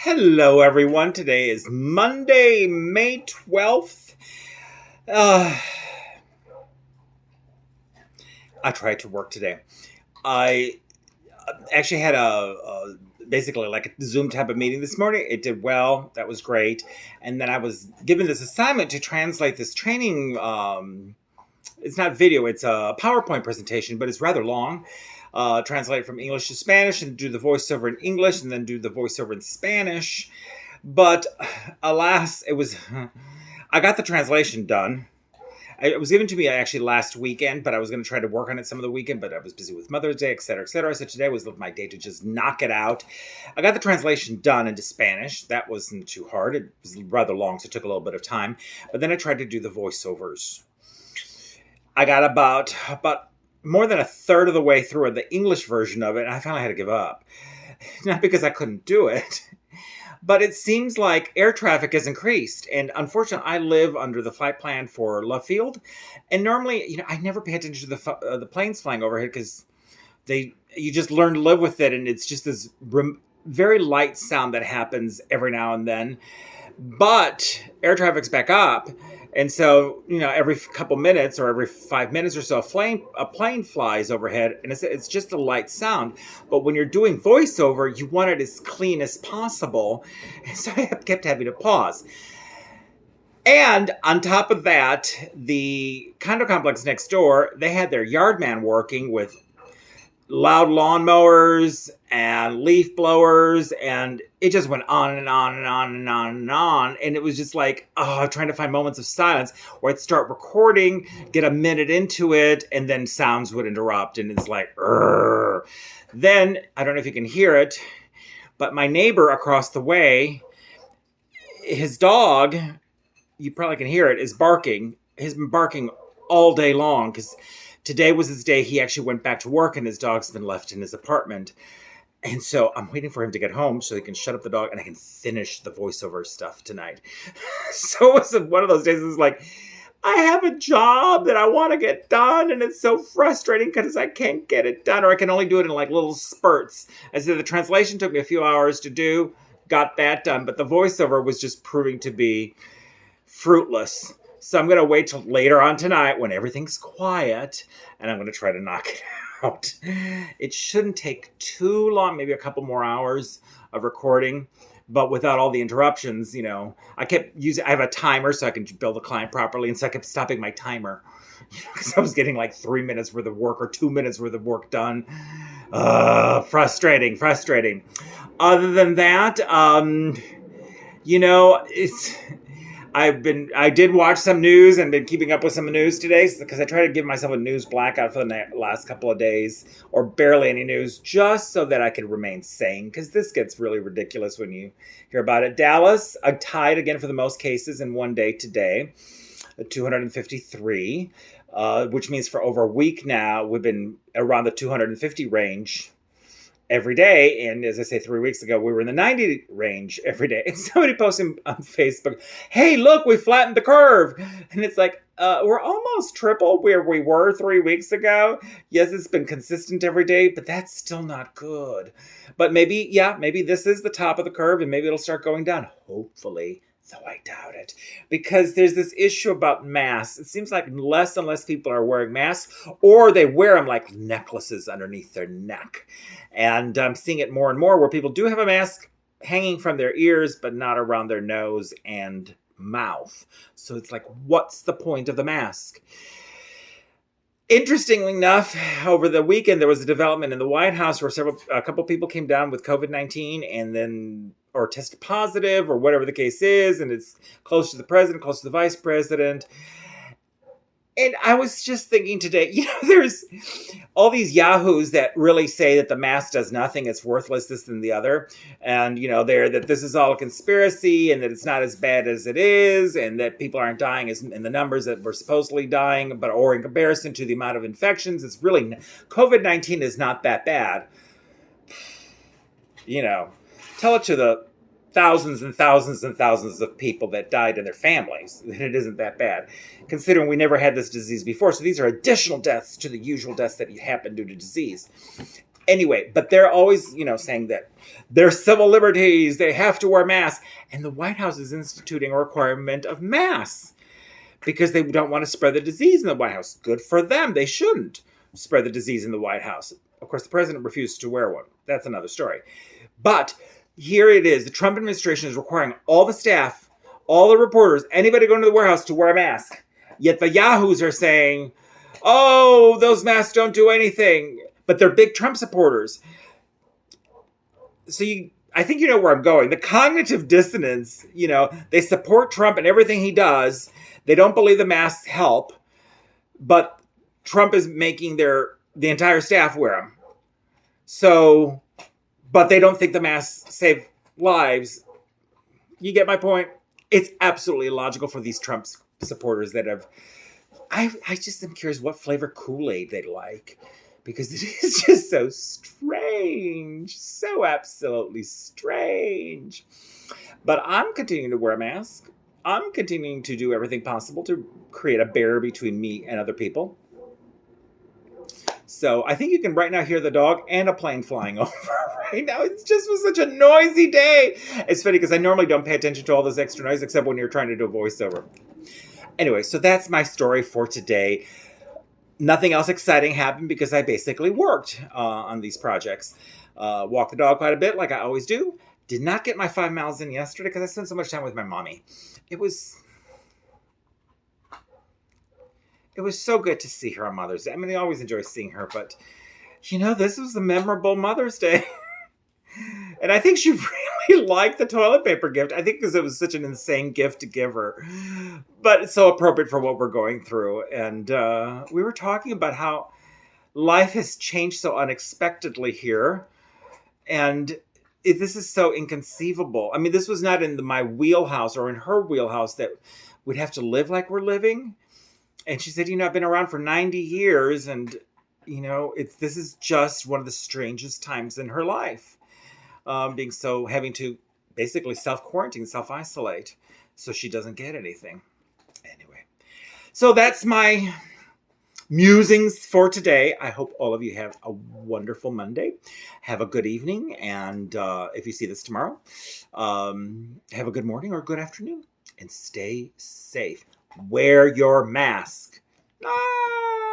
Hello, everyone. Today is Monday, May 12th. Uh, I tried to work today. I actually had basically like a Zoom type of meeting this morning. It did well. That was great. And then I was given this assignment to translate this training. It's not video, it's a PowerPoint presentation, but it's rather long. Translate it from English to Spanish and do the voiceover in English and then do the voiceover in Spanish. But alas, I got the translation done. It was given to me actually last weekend, but I was going to try to work on it some of the weekend, but I was busy with Mother's Day, etc., etc. So today was my day to just knock it out. I got the translation done into Spanish. That wasn't too hard. It was rather long, so it took a little bit of time. But then I tried to do the voiceovers. I got about more than a third of the way through the English version of it, and I finally had to give up. Not because I couldn't do it, but it seems like air traffic has increased. And unfortunately, I live under the flight plan for left field. And normally, I never pay attention to the planes flying overhead because you just learn to live with it. And it's just this very light sound that happens every now and then. But air traffic's back up. And so, every couple minutes or every 5 minutes or so, a plane flies overhead, and it's just a light sound. But when you're doing voiceover, you want it as clean as possible. And so I kept having to pause. And on top of that, the condo complex next door, they had their yard man working with loud lawnmowers and leaf blowers, and it just went on and on and on and on and on. And it was just like, trying to find moments of silence where I'd start recording, get a minute into it, and then sounds would interrupt. And it's like, Rrr. Then, I don't know if you can hear it, but my neighbor across the way, his dog, you probably can hear it, is barking. He's been barking all day long because today was his day. He actually went back to work and his dog's been left in his apartment. And so I'm waiting for him to get home so he can shut up the dog and I can finish the voiceover stuff tonight. So it was one of those days. It's like, I have a job that I want to get done. And it's so frustrating because I can't get it done, or I can only do it in like little spurts. I said the translation took me a few hours to do, got that done. But the voiceover was just proving to be fruitless. So I'm going to wait till later on tonight when everything's quiet, and I'm going to try to knock it out. It shouldn't take too long, maybe a couple more hours of recording, but without all the interruptions, I have a timer so I can build the client properly, and so I kept stopping my timer because I was getting like 3 minutes worth of work or 2 minutes worth of work done. Frustrating. Other than that, I did watch some news and been keeping up with some news today because I try to give myself a news blackout for the last couple of days, or barely any news, just so that I can remain sane, because this gets really ridiculous when you hear about it. Dallas tied again for the most cases in one day today, 253, which means for over a week now, we've been around the 250 range every day. And as I say, 3 weeks ago, we were in the 90 range every day. And somebody posted on Facebook, hey, look, we flattened the curve. And it's like, we're almost triple where we were 3 weeks ago. Yes, it's been consistent every day, but that's still not good. But maybe this is the top of the curve, and maybe it'll start going down. Hopefully. Though I doubt it, because there's this issue about masks. It seems like less and less people are wearing masks, or they wear them like necklaces underneath their neck. And I'm seeing it more and more where people do have a mask hanging from their ears, but not around their nose and mouth. So it's like, what's the point of the mask? Interestingly enough, over the weekend, there was a development in the White House where a couple people came down with COVID-19 or tested positive or whatever the case is. And it's close to the president, close to the vice president. And I was just thinking today, there's all these yahoos that really say that the mask does nothing. It's worthless, this and the other. And, that this is all a conspiracy and that it's not as bad as it is, and that people aren't dying in the numbers that we're supposedly dying, or in comparison to the amount of infections, it's really, COVID-19 is not that bad. Tell it to the thousands and thousands and thousands of people that died and their families, that it isn't that bad, considering we never had this disease before. So these are additional deaths to the usual deaths that happen due to disease. Anyway, but they're always, saying that their civil liberties, they have to wear masks. And the White House is instituting a requirement of masks because they don't want to spread the disease in the White House. Good for them. They shouldn't spread the disease in the White House. Of course, the president refused to wear one. That's another story. But here it is. The Trump administration is requiring all the staff, all the reporters, anybody going to the warehouse to wear a mask. Yet the yahoos are saying, oh, those masks don't do anything. But they're big Trump supporters. So I think you know where I'm going. The cognitive dissonance, they support Trump and everything he does. They don't believe the masks help. But Trump is making the entire staff wear them. So, but they don't think the masks save lives. You get my point? It's absolutely illogical for these Trump supporters that have... I just am curious what flavor Kool-Aid they like. Because it is just so strange. So absolutely strange. But I'm continuing to wear a mask. I'm continuing to do everything possible to create a barrier between me and other people. So I think you can right now hear the dog and a plane flying over right now. It just was such a noisy day. It's funny because I normally don't pay attention to all this extra noise except when you're trying to do a voiceover. Anyway, so that's my story for today. Nothing else exciting happened because I basically worked on these projects. Walked the dog quite a bit like I always do. Did not get my 5 miles in yesterday because I spent so much time with my mommy. It was so good to see her on Mother's Day. I mean, I always enjoy seeing her, but, this was a memorable Mother's Day. And I think she really liked the toilet paper gift. I think because it was such an insane gift to give her. But it's so appropriate for what we're going through. And we were talking about how life has changed so unexpectedly here. And this is so inconceivable. I mean, this was not in my wheelhouse or in her wheelhouse that we'd have to live like we're living. And she said, I've been around for 90 years. And, this is just one of the strangest times in her life. Having to basically self-quarantine, self-isolate, so she doesn't get anything. Anyway, so that's my musings for today. I hope all of you have a wonderful Monday. Have a good evening, and if you see this tomorrow, have a good morning or good afternoon, and stay safe. Wear your mask. Ah!